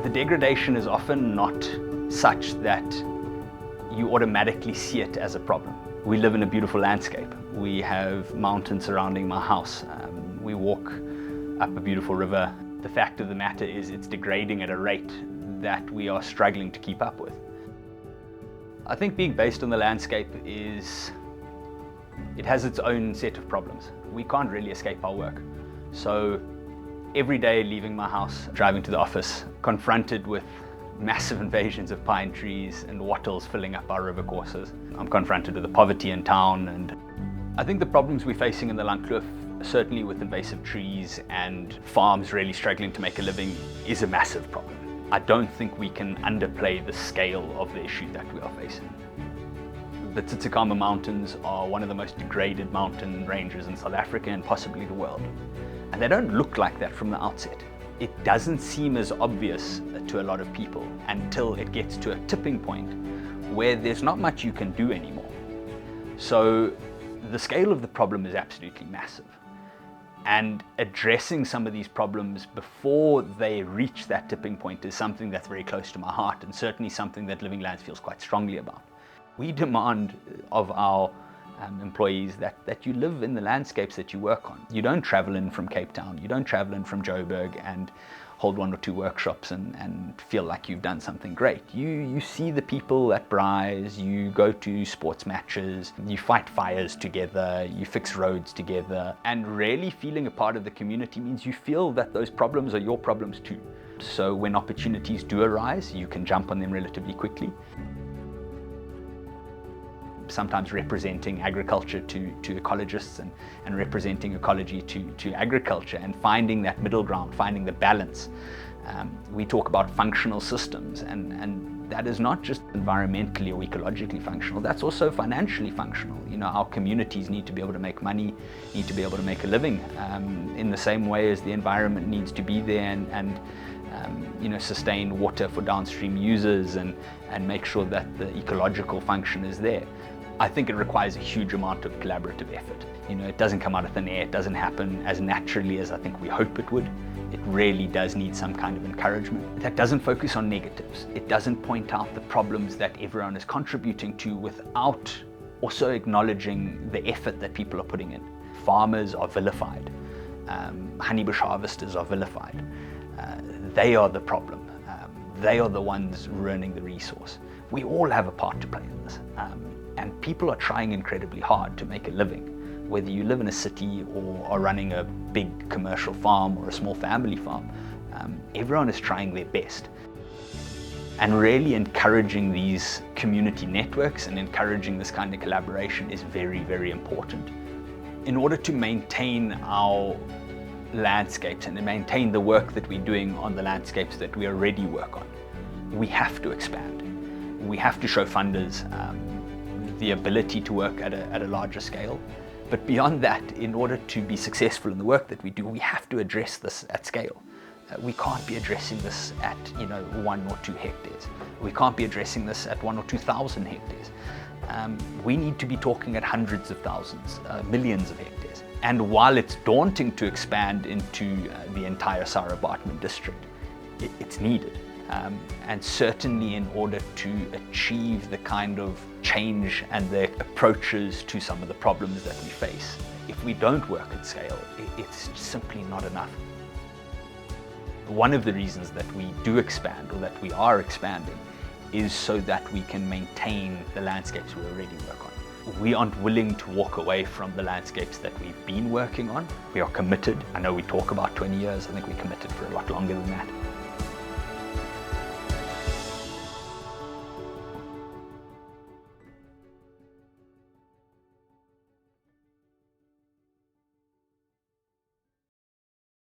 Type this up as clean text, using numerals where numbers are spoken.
The degradation is often not such that you automatically see it as a problem. We live in a beautiful landscape. We have mountains surrounding my house. We walk up a beautiful river. The fact of the matter is it's degrading at a rate that we are struggling to keep up with. I think being based on the landscape it has its own set of problems. We can't really escape our work. So every day leaving my house, driving to the office, confronted with massive invasions of pine trees and wattles filling up our river courses. I'm confronted with the poverty in town, and I think the problems we're facing in the Langkloof, certainly with invasive trees and farms really struggling to make a living, is a massive problem. I don't think we can underplay the scale of the issue that we are facing. The Tsitsikamma Mountains are one of the most degraded mountain ranges in South Africa and possibly the world. And they don't look like that from the outset. It doesn't seem as obvious to a lot of people until it gets to a tipping point where there's not much you can do anymore. So the scale of the problem is absolutely massive. And addressing some of these problems before they reach that tipping point is something that's very close to my heart, and certainly something that Living Lands feels quite strongly about. We demand of our employees that you live in the landscapes that you work on. You don't travel in from Cape Town, you don't travel in from Joburg and hold 1 or 2 workshops and feel like you've done something great. You see the people at Braais, you go to sports matches, you fight fires together, you fix roads together, and really feeling a part of the community means you feel that those problems are your problems too. So when opportunities do arise, you can jump on them relatively quickly. Sometimes representing agriculture to ecologists and representing ecology to agriculture, and finding that middle ground, finding the balance. We talk about functional systems, and that is not just environmentally or ecologically functional, that's also financially functional. You know, our communities need to be able to make money, need to be able to make a living, in the same way as the environment needs to be there and sustain water for downstream users and make sure that the ecological function is there. I think it requires a huge amount of collaborative effort. You know, it doesn't come out of thin air, it doesn't happen as naturally as I think we hope it would. It really does need some kind of encouragement. That doesn't focus on negatives. It doesn't point out the problems that everyone is contributing to without also acknowledging the effort that people are putting in. Farmers are vilified. Honeybush harvesters are vilified. They are the problem. They are the ones ruining the resource. We all have a part to play in this. And people are trying incredibly hard to make a living. Whether you live in a city or are running a big commercial farm or a small family farm, everyone is trying their best. And really encouraging these community networks and encouraging this kind of collaboration is very, very important. In order to maintain our landscapes and to maintain the work that we're doing on the landscapes that we already work on, we have to expand. We have to show funders the ability to work at a larger scale. But beyond that, in order to be successful in the work that we do, we have to address this at scale. We can't be addressing this at 1 or 2 hectares. We can't be addressing this at 1 or 2,000 hectares. We need to be talking at hundreds of thousands, millions of hectares. And while it's daunting to expand into the entire Sarah-Baartman district, it's needed. And certainly in order to achieve the kind of change and the approaches to some of the problems that we face, if we don't work at scale, it's simply not enough. One of the reasons that we do expand, or that we are expanding, is so that we can maintain the landscapes we already work on. We aren't willing to walk away from the landscapes that we've been working on. We are committed. I know we talk about 20 years, I think we're committed for a lot longer than that.